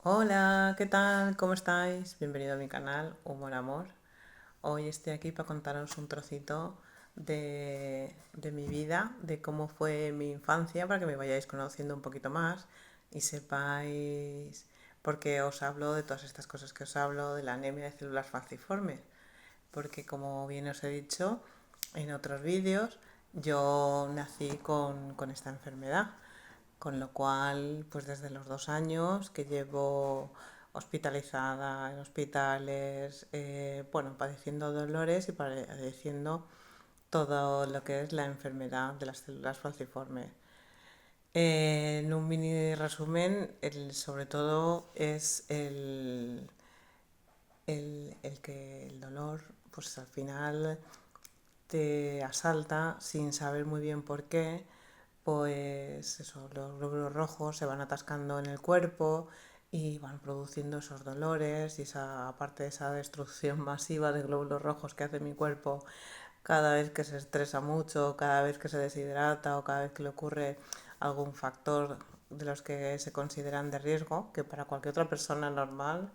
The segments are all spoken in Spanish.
Hola, ¿qué tal? ¿Cómo estáis? Bienvenido a mi canal Humor Amor. Hoy estoy aquí para contaros un trocito de mi vida, de cómo fue mi infancia, para que me vayáis conociendo un poquito más y sepáis por qué os hablo de todas estas cosas que os hablo, de la anemia de células falciformes. Porque como bien os he dicho en otros vídeos, yo nací con esta enfermedad. Con lo cual, pues desde los 2 años que llevo hospitalizada en hospitales, bueno, padeciendo dolores y padeciendo todo lo que es la enfermedad de las células falciformes. En un mini resumen, sobre todo es el que el dolor, pues al final te asalta sin saber muy bien por qué, pues eso, los glóbulos rojos se van atascando en el cuerpo y van produciendo esos dolores y esa parte de esa destrucción masiva de glóbulos rojos que hace mi cuerpo cada vez que se estresa mucho, cada vez que se deshidrata o cada vez que le ocurre algún factor de los que se consideran de riesgo, que para cualquier otra persona normal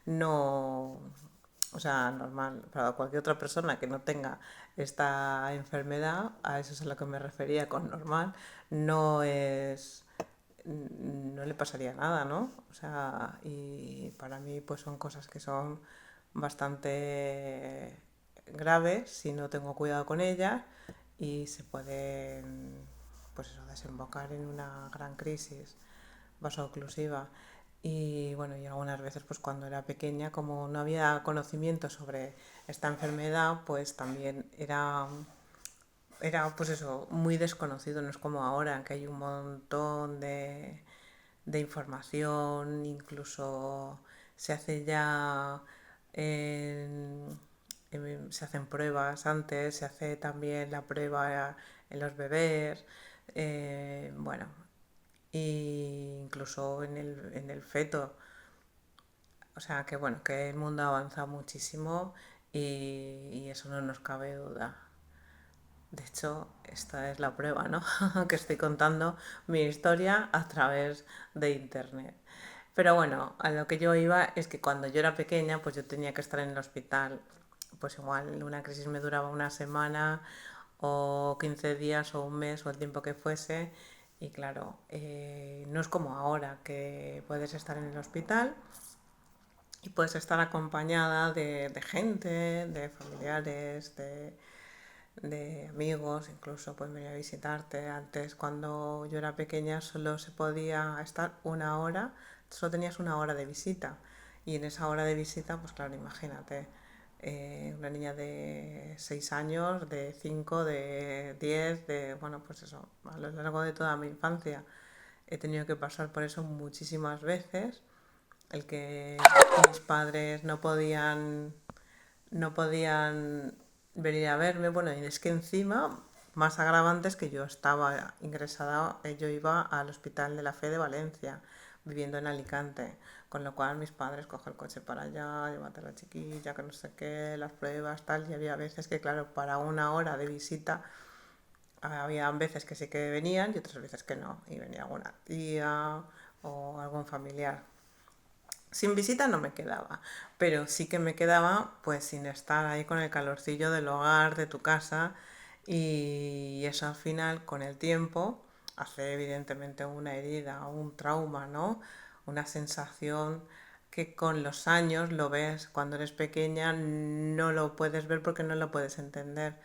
no, o sea, normal, para cualquier otra persona que no tenga esta enfermedad, a eso es a lo que me refería con normal, no es, no le pasaría nada, ¿no? O sea, y para mí pues son cosas que son bastante graves si no tengo cuidado con ellas y se pueden, pues eso, desembocar en una gran crisis vasooclusiva. Y bueno, y algunas veces pues cuando era pequeña, como no había conocimiento sobre esta enfermedad, pues también era pues eso, muy desconocido, no es como ahora que hay un montón de información, incluso se hace ya, se hacen pruebas antes, se hace también la prueba en los bebés, bueno, e incluso en el feto. O sea que bueno, que el mundo avanza muchísimo y eso no nos cabe duda. De hecho, esta es la prueba, ¿no? Que estoy contando mi historia a través de internet. Pero bueno, a lo que yo iba es que cuando yo era pequeña, pues yo tenía que estar en el hospital. Pues igual una crisis me duraba una semana o 15 días o un mes o el tiempo que fuese. Y claro, no es como ahora que puedes estar en el hospital y puedes estar acompañada de gente, de familiares, de amigos, incluso pueden venir a visitarte. Antes, cuando yo era pequeña, solo se podía estar una hora, solo tenías una hora de visita. Y en esa hora de visita, pues claro, imagínate, una niña de 6 años, de 5 de 10 bueno, pues eso, a lo largo de toda mi infancia he tenido que pasar por eso muchísimas veces. El que mis padres no podían venir a verme. Bueno, y es que encima, más agravantes que yo estaba ingresada, yo iba al Hospital de la Fe de Valencia, viviendo en Alicante, con lo cual mis padres cogen el coche para allá, llévate a la chiquilla, que no sé qué, las pruebas, tal, y había veces que, claro, para una hora de visita, había veces que sí que venían y otras veces que no, y venía alguna tía o algún familiar. Sin visita no me quedaba, pero sí que me quedaba pues sin estar ahí con el calorcillo del hogar, de tu casa, y eso al final con el tiempo hace evidentemente una herida, un trauma, ¿no? Una sensación que con los años lo ves, cuando eres pequeña no lo puedes ver porque no lo puedes entender,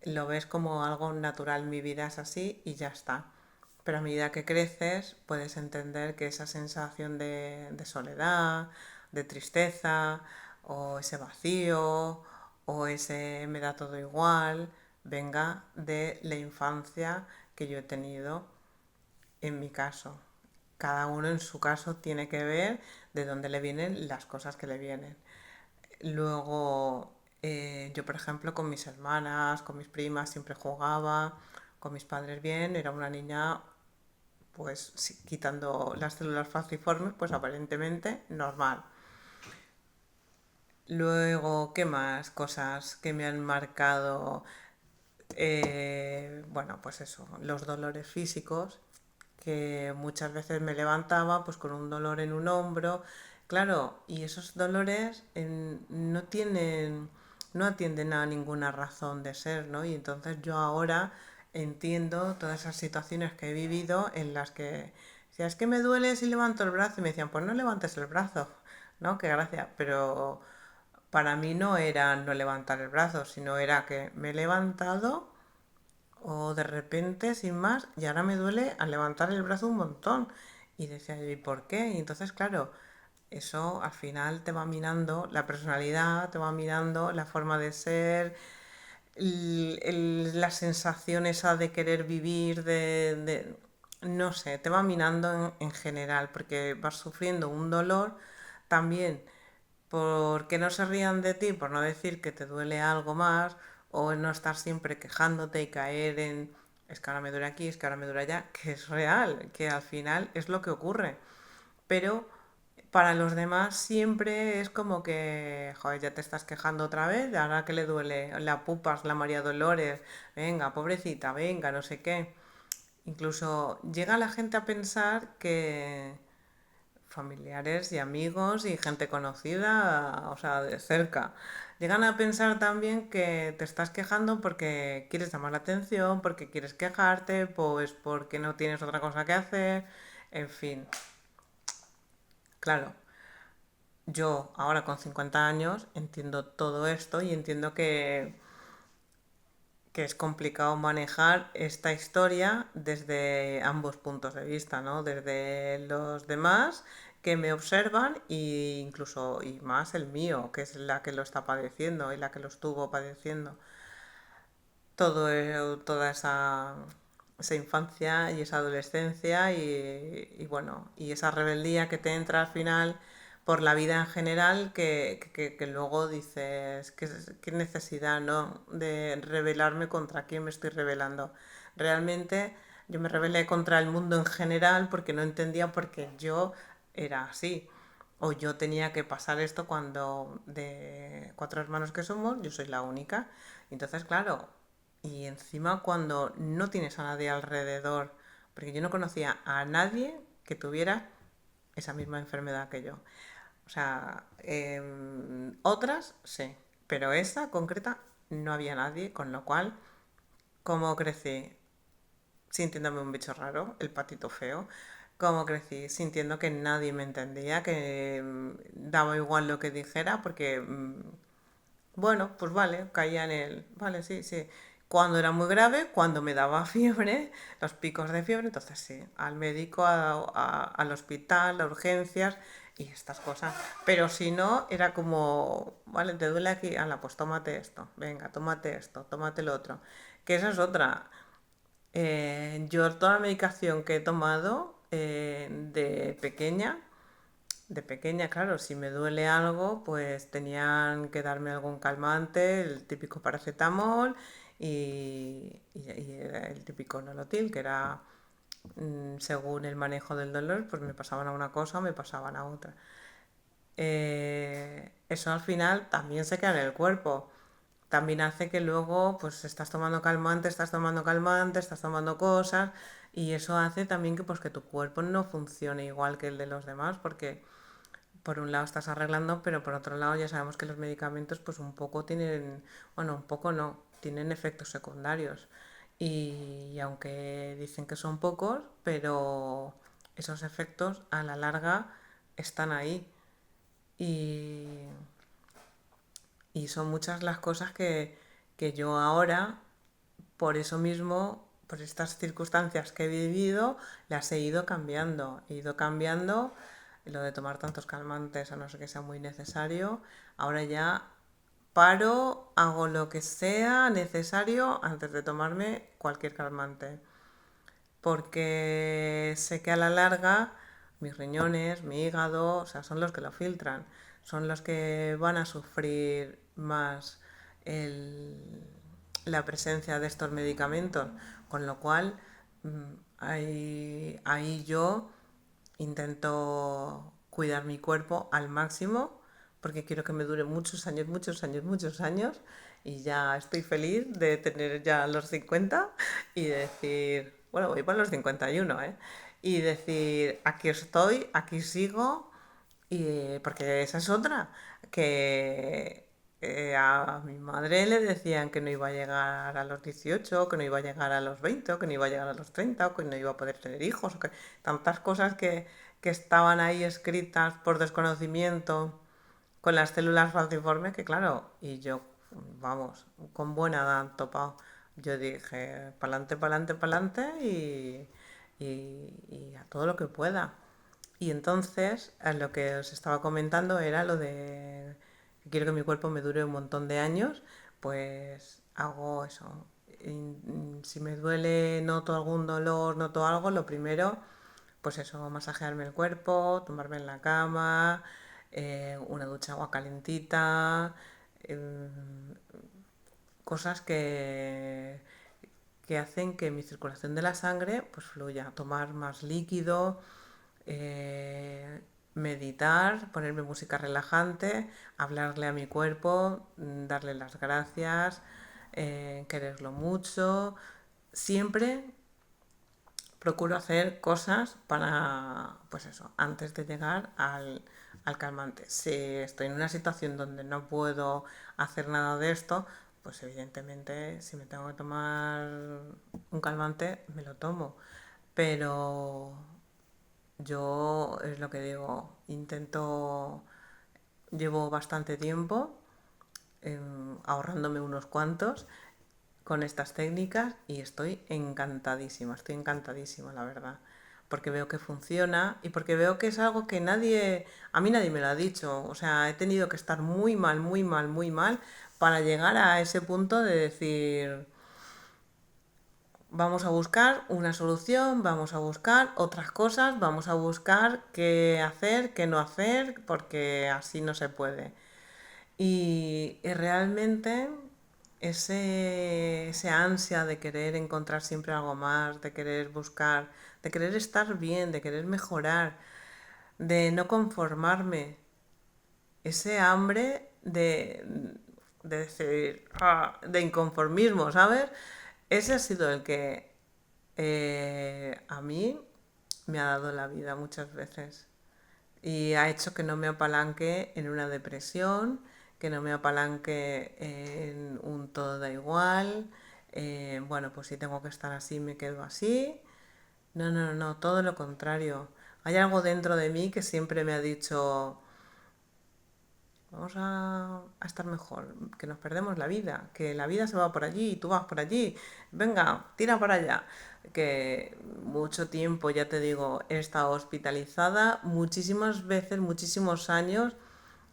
lo ves como algo natural, mi vida es así y ya está. Pero a medida que creces puedes entender que esa sensación de soledad, de tristeza, o ese vacío, o ese me da todo igual, venga de la infancia que yo he tenido en mi caso. Cada uno en su caso tiene que ver de dónde le vienen las cosas que le vienen. Luego, yo por ejemplo con mis hermanas, con mis primas siempre jugaba, con mis padres bien, era una niña pues sí, quitando las células falciformes, pues aparentemente normal. Luego, ¿qué más cosas que me han marcado? Bueno, pues eso, los dolores físicos, que muchas veces me levantaba pues con un dolor en un hombro. Claro, y esos dolores no tienen, no atienden a ninguna razón de ser, ¿no? Y entonces yo ahora entiendo todas esas situaciones que he vivido en las que decía, es que me duele si levanto el brazo, y me decían, pues no levantes el brazo, ¿no? Qué gracia, pero para mí no era no levantar el brazo, sino era que me he levantado o de repente, sin más, y ahora me duele al levantar el brazo un montón. Y decía yo, ¿y por qué? Y entonces, claro, eso al final te va minando la personalidad, te va minando la forma de ser, la sensación esa de querer vivir, no sé, te va minando en general, porque vas sufriendo un dolor también porque no se rían de ti, por no decir que te duele algo más, o no estar siempre quejándote y caer en es que ahora me duele aquí, es que ahora me duele allá, que es real, que al final es lo que ocurre. Pero para los demás siempre es como que, joder, ya te estás quejando otra vez, ahora que le duele la pupas, la María Dolores, venga, pobrecita, venga, no sé qué. Incluso llega la gente a pensar que familiares y amigos y gente conocida, o sea, de cerca, llegan a pensar también que te estás quejando porque quieres llamar la atención, porque quieres quejarte, pues porque no tienes otra cosa que hacer, en fin, claro. Yo ahora con 50 años entiendo todo esto y entiendo que es complicado manejar esta historia desde ambos puntos de vista, ¿no? Desde los demás que me observan e incluso y más el mío, que es la que lo está padeciendo y la que lo estuvo padeciendo. Toda esa infancia y esa adolescencia y bueno, y esa rebeldía que te entra al final por la vida en general que luego dices, ¿qué necesidad, no? De rebelarme contra quién me estoy rebelando. Realmente yo me rebelé contra el mundo en general porque no entendía por qué yo era así. O yo tenía que pasar esto cuando de cuatro hermanos que somos, yo soy la única. Entonces, claro, y encima cuando no tienes a nadie alrededor, porque yo no conocía a nadie que tuviera esa misma enfermedad que yo. O sea, otras sí, pero esa concreta no había nadie, con lo cual, ¿cómo crecí? Sintiéndome un bicho raro, el patito feo. ¿Cómo crecí? Sintiendo que nadie me entendía, que daba igual lo que dijera, porque bueno, pues vale, caía en el... Vale, sí, sí. Cuando era muy grave, cuando me daba fiebre, los picos de fiebre, entonces sí, al médico, al hospital, a urgencias y estas cosas. Pero si no, era como, vale, te duele aquí, ala, pues tómate esto, venga, tómate esto, tómate lo otro. Que esa es otra. Yo toda la medicación que he tomado de pequeña, claro, si me duele algo, pues tenían que darme algún calmante, el típico paracetamol y era el típico nolotil, que era según el manejo del dolor, pues me pasaban a una cosa o me pasaban a otra. Eso al final también se queda en el cuerpo. También hace que luego pues estás tomando cosas y eso hace también que pues que tu cuerpo no funcione igual que el de los demás porque por un lado estás arreglando, pero por otro lado ya sabemos que los medicamentos pues un poco tienen, bueno, un poco no, tienen efectos secundarios. Y aunque dicen que son pocos, pero esos efectos a la larga están ahí. Y, y son muchas las cosas que yo ahora, por eso mismo, por estas circunstancias que he vivido, las he ido cambiando. He ido cambiando lo de tomar tantos calmantes a no ser que sea muy necesario. Ahora ya paro, hago lo que sea necesario antes de tomarme cualquier calmante. Porque sé que a la larga mis riñones, mi hígado, o sea, son los que lo filtran. Son los que van a sufrir más el, la presencia de estos medicamentos. Con lo cual, ahí yo intento cuidar mi cuerpo al máximo porque quiero que me dure muchos años, muchos años, muchos años y ya estoy feliz de tener ya los 50 y decir, bueno, voy para los 51, ¿eh? y decir, aquí estoy, aquí sigo, porque esa es otra, que a mi madre le decían que no iba a llegar a los 18, que no iba a llegar a los 20, o que no iba a llegar a los 30, o que no iba a poder tener hijos, o que tantas cosas que estaban ahí escritas por desconocimiento con las células falciformes, que claro, y yo, vamos, con buena edad topado. Yo dije, pa'lante, pa'lante, pa'lante y a todo lo que pueda. Y entonces, lo que os estaba comentando era lo de que quiero que mi cuerpo me dure un montón de años, pues hago eso. Si me duele, noto algún dolor, noto algo, lo primero, pues eso, masajearme el cuerpo, tumbarme en la cama, una ducha agua calentita, eh, cosas que hacen que mi circulación de la sangre pues fluya, tomar más líquido, meditar, ponerme música relajante, hablarle a mi cuerpo, darle las gracias, quererlo mucho. Siempre procuro hacer cosas para, pues eso, antes de llegar al calmante. Si estoy en una situación donde no puedo hacer nada de esto, pues evidentemente si me tengo que tomar un calmante, me lo tomo. Pero yo es lo que digo, llevo bastante tiempo ahorrándome unos cuantos con estas técnicas y estoy encantadísima, la verdad, porque veo que funciona y porque veo que es algo que a mí nadie me lo ha dicho, o sea, he tenido que estar muy mal, muy mal, muy mal para llegar a ese punto de decir, vamos a buscar una solución, vamos a buscar otras cosas, vamos a buscar qué hacer, qué no hacer, porque así no se puede. Y realmente ese ansia de querer encontrar siempre algo más, de querer buscar, de querer estar bien, de querer mejorar, de no conformarme, ese hambre de decir, de inconformismo, ¿sabes? Ese ha sido el que a mí me ha dado la vida muchas veces y ha hecho que no me apalanque en una depresión, que no me apalanque en un todo da igual, bueno, pues si tengo que estar así, me quedo así. No, no, no, todo lo contrario. Hay algo dentro de mí que siempre me ha dicho, vamos a estar mejor, que nos perdemos la vida, que la vida se va por allí y tú vas por allí, venga, tira para allá. Que mucho tiempo, ya te digo, he estado hospitalizada muchísimas veces, muchísimos años,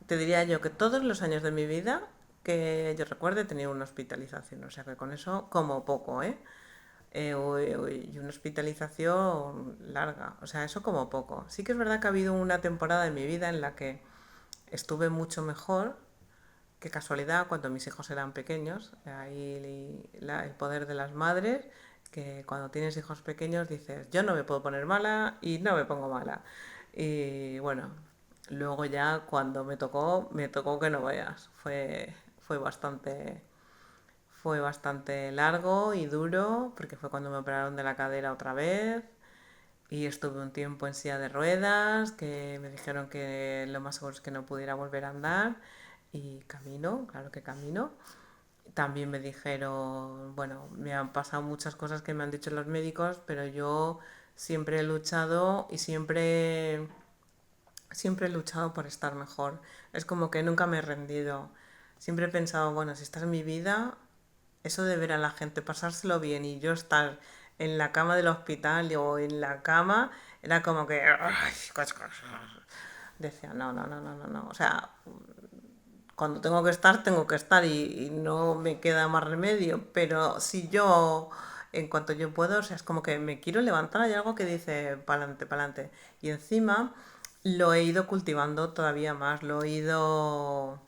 te diría yo que todos los años de mi vida que yo recuerde he tenido una hospitalización, o sea que con eso como poco, ¿eh? Y una hospitalización larga, o sea, eso como poco. Sí que es verdad que ha habido una temporada de mi vida en la que estuve mucho mejor, qué casualidad, cuando mis hijos eran pequeños. Ahí el poder de las madres, que cuando tienes hijos pequeños dices, yo no me puedo poner mala y no me pongo mala. Y bueno, luego ya cuando me tocó que no veas. Fue bastante, fue bastante largo y duro, porque fue cuando me operaron de la cadera otra vez. Y estuve un tiempo en silla de ruedas, que me dijeron que lo más seguro es que no pudiera volver a andar. Y camino, claro que camino. También me dijeron, bueno, me han pasado muchas cosas que me han dicho los médicos, pero yo siempre he luchado y siempre he luchado por estar mejor. Es como que nunca me he rendido. Siempre he pensado, bueno, si estás en mi vida, eso de ver a la gente pasárselo bien y yo estar en la cama del hospital o en la cama, era como que... ay, decía, no, no, no, no, no, no. O sea, cuando tengo que estar y no me queda más remedio, pero si yo, en cuanto yo puedo, o sea, es como que me quiero levantar, hay algo que dice pa'lante, pa'lante. Y encima lo he ido cultivando todavía más, le he ido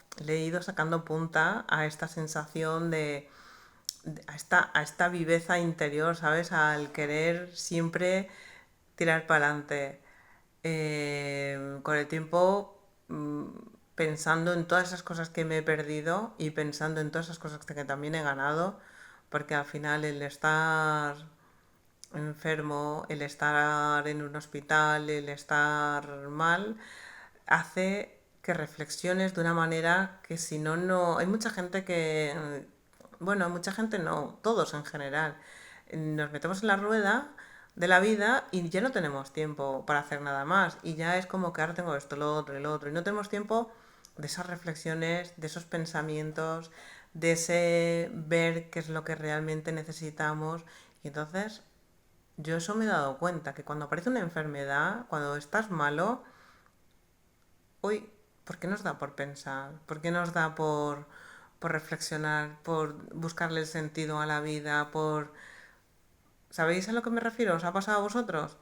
sacando punta a esta sensación a esta viveza interior, ¿sabes? Al querer siempre tirar para adelante. Con el tiempo, pensando en todas esas cosas que me he perdido y pensando en todas esas cosas que también he ganado, porque al final el estar enfermo, el estar en un hospital, el estar mal, hace que reflexiones de una manera que si no, no... Hay mucha gente que... Bueno, mucha gente no, todos en general. Nos metemos en la rueda de la vida y ya no tenemos tiempo para hacer nada más. Y ya es como que ahora tengo esto, lo otro y lo otro. Y no tenemos tiempo de esas reflexiones, de esos pensamientos, de ese ver qué es lo que realmente necesitamos. Y entonces yo eso me he dado cuenta, que cuando aparece una enfermedad, cuando estás malo, hoy, ¿por qué nos da por pensar? ¿Por qué nos da por reflexionar, por buscarle el sentido a la vida, por... ¿Sabéis a lo que me refiero? ¿Os ha pasado a vosotros?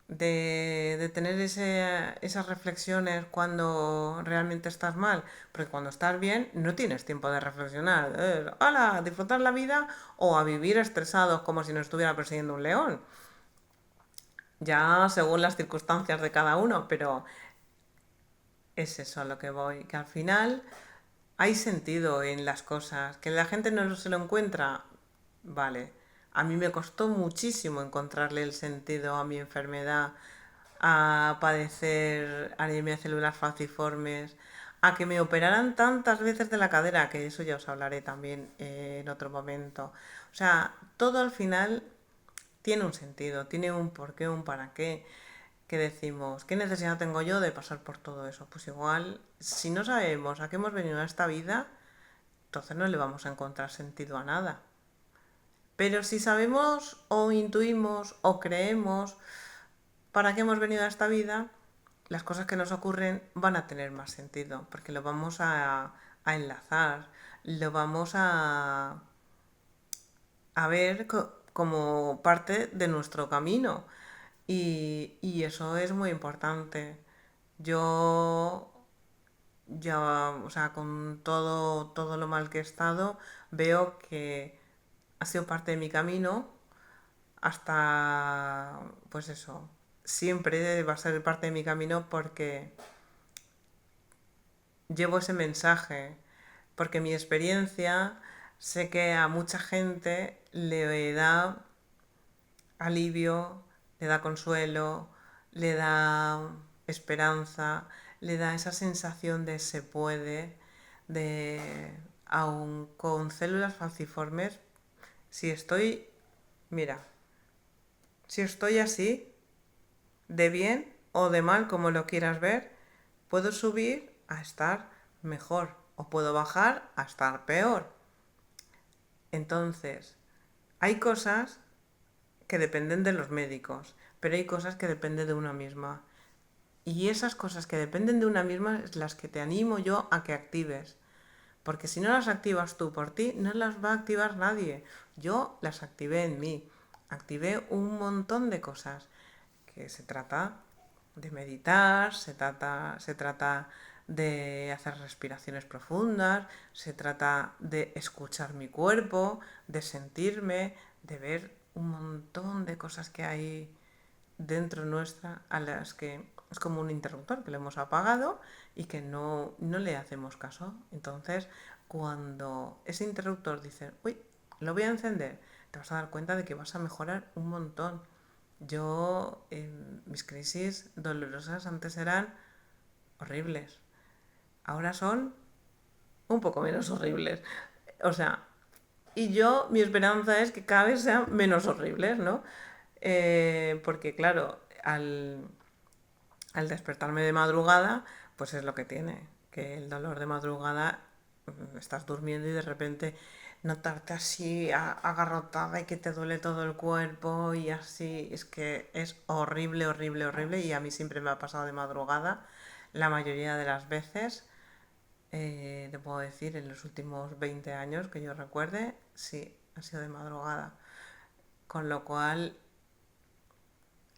De tener esas reflexiones cuando realmente estás mal, porque cuando estás bien no tienes tiempo de reflexionar. ¡Hala! Disfrutar la vida o a vivir estresados como si nos estuviera persiguiendo un león. Ya según las circunstancias de cada uno, pero es eso a lo que voy, que al final hay sentido en las cosas, que la gente no se lo encuentra, vale. A mí me costó muchísimo encontrarle el sentido a mi enfermedad, a padecer anemia celular falciformes, a que me operaran tantas veces de la cadera, que eso ya os hablaré también en otro momento. O sea, todo al final tiene un sentido, tiene un porqué, un para qué. Que decimos, ¿qué necesidad tengo yo de pasar por todo eso? Pues igual, si no sabemos a qué hemos venido a esta vida, entonces no le vamos a encontrar sentido a nada. Pero si sabemos o intuimos o creemos para qué hemos venido a esta vida, las cosas que nos ocurren van a tener más sentido, porque lo vamos a enlazar, lo vamos a ver como parte de nuestro camino. Y eso es muy importante. Yo ya, o sea, con todo lo mal que he estado, veo que ha sido parte de mi camino hasta, pues eso, siempre va a ser parte de mi camino porque llevo ese mensaje, porque mi experiencia sé que a mucha gente le da alivio, le da consuelo, le da esperanza, le da esa sensación de se puede, de aun con células falciformes, si estoy, mira, si estoy así, de bien o de mal, como lo quieras ver, puedo subir a estar mejor o puedo bajar a estar peor. Entonces, hay cosas que dependen de los médicos, pero hay cosas que dependen de una misma. Y esas cosas que dependen de una misma es las que te animo yo a que actives. Porque si no las activas tú por ti, no las va a activar nadie. Yo las activé en mí. Activé un montón de cosas. Que se trata de meditar, se trata de hacer respiraciones profundas, se trata de escuchar mi cuerpo, de sentirme, de ver un montón de cosas que hay dentro nuestra a las que es como un interruptor que lo hemos apagado y que no le hacemos caso. Entonces, cuando ese interruptor dice, uy, lo voy a encender, te vas a dar cuenta de que vas a mejorar un montón. Yo, mis crisis dolorosas antes eran horribles. Ahora son un poco menos horribles. O sea, y yo, mi esperanza es que cada vez sean menos horribles, ¿no? Porque claro, al despertarme de madrugada, pues es lo que tiene, que el dolor de madrugada, estás durmiendo y de repente notarte así agarrotada y que te duele todo el cuerpo y así, es que es horrible, horrible, horrible y a mí siempre me ha pasado de madrugada, la mayoría de las veces, te puedo decir, en los últimos 20 años que yo recuerde, sí, ha sido de madrugada. Con lo cual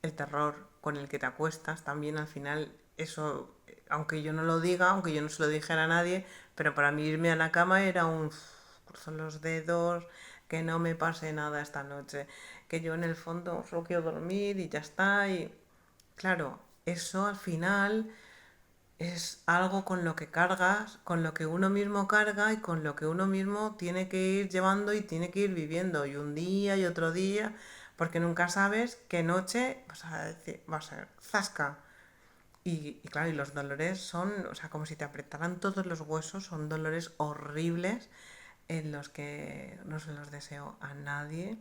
el terror con el que te acuestas también al final, eso, aunque yo no lo diga, aunque yo no se lo dijera a nadie, pero para mí irme a la cama era un cruzo los dedos, que no me pase nada esta noche, que yo en el fondo solo quiero dormir y ya está. Y claro, eso al final es algo con lo que cargas, con lo que uno mismo carga y con lo que uno mismo tiene que ir llevando y tiene que ir viviendo. Y un día y otro día, porque nunca sabes qué noche vas a decir, va a ser zasca. Y claro, y los dolores son, o sea, como si te apretaran todos los huesos, son dolores horribles en los que no se los deseo a nadie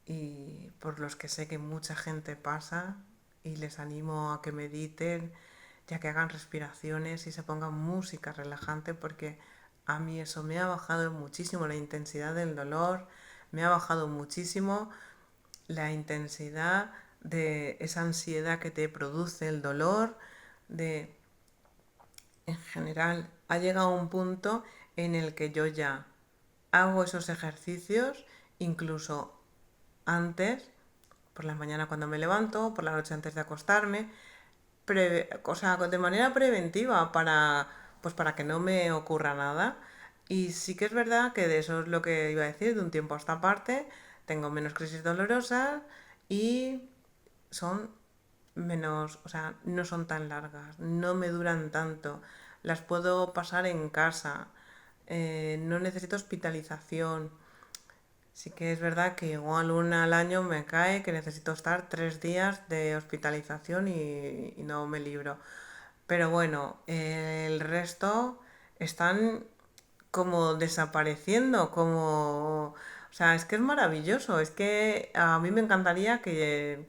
y por los que sé que mucha gente pasa y les animo a que mediten, ya que hagan respiraciones y se pongan música relajante porque a mí eso me ha bajado muchísimo la intensidad del dolor, me ha bajado muchísimo la intensidad de esa ansiedad que te produce el dolor, de en general ha llegado un punto en el que yo ya hago esos ejercicios incluso antes, por la mañana cuando me levanto, por la noche antes de acostarme, o sea, de manera preventiva pues para que no me ocurra nada. Y sí que es verdad que de eso es lo que iba a decir, de un tiempo a esta parte, tengo menos crisis dolorosas y son menos, o sea, no son tan largas, no me duran tanto, las puedo pasar en casa, no necesito hospitalización. Sí que es verdad que igual una al año me cae que necesito estar 3 días de hospitalización y no me libro. Pero bueno, el resto están como desapareciendo, como... O sea, es que es maravilloso, es que a mí me encantaría que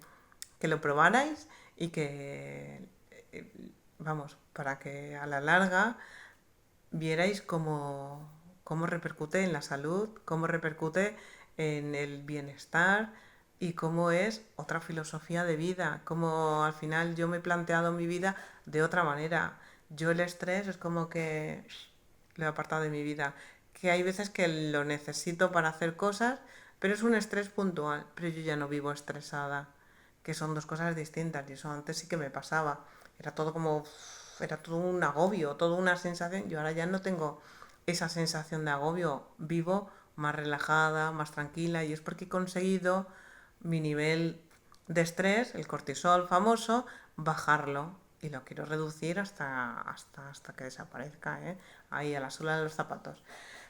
lo probarais y que, vamos, para que a la larga vierais cómo repercute en la salud, cómo repercute en el bienestar y cómo es otra filosofía de vida, cómo al final yo me he planteado mi vida de otra manera. Yo el estrés es como que lo he apartado de mi vida, que hay veces que lo necesito para hacer cosas, pero es un estrés puntual, pero yo ya no vivo estresada, que son dos cosas distintas y eso antes sí que me pasaba. Era todo como, era todo un agobio, toda una sensación. Yo ahora ya no tengo esa sensación de agobio, vivo más relajada, más tranquila y es porque he conseguido mi nivel de estrés, el cortisol famoso, bajarlo y lo quiero reducir hasta que desaparezca, ¿eh? Ahí a la suela de los zapatos.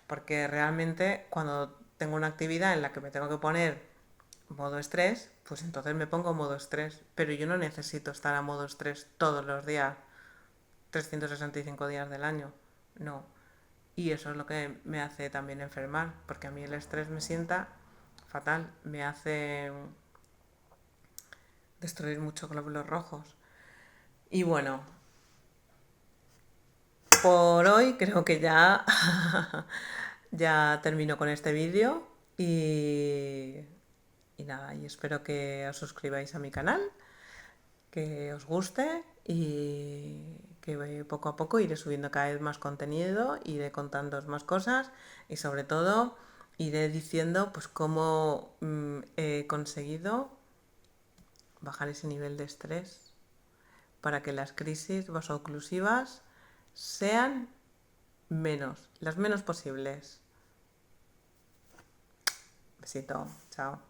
Porque realmente cuando tengo una actividad en la que me tengo que poner modo estrés, pues entonces me pongo modo estrés. Pero yo no necesito estar a modo estrés todos los días, 365 días del año. No. Y eso es lo que me hace también enfermar, porque a mí el estrés me sienta fatal, me hace destruir muchos glóbulos rojos. Y bueno, por hoy creo que ya, ya termino con este vídeo y nada, y espero que os suscribáis a mi canal, que os guste y que poco a poco iré subiendo cada vez más contenido, iré contándoos más cosas y sobre todo iré diciendo pues cómo he conseguido bajar ese nivel de estrés para que las crisis vasoclusivas sean las menos posibles. Besito, chao.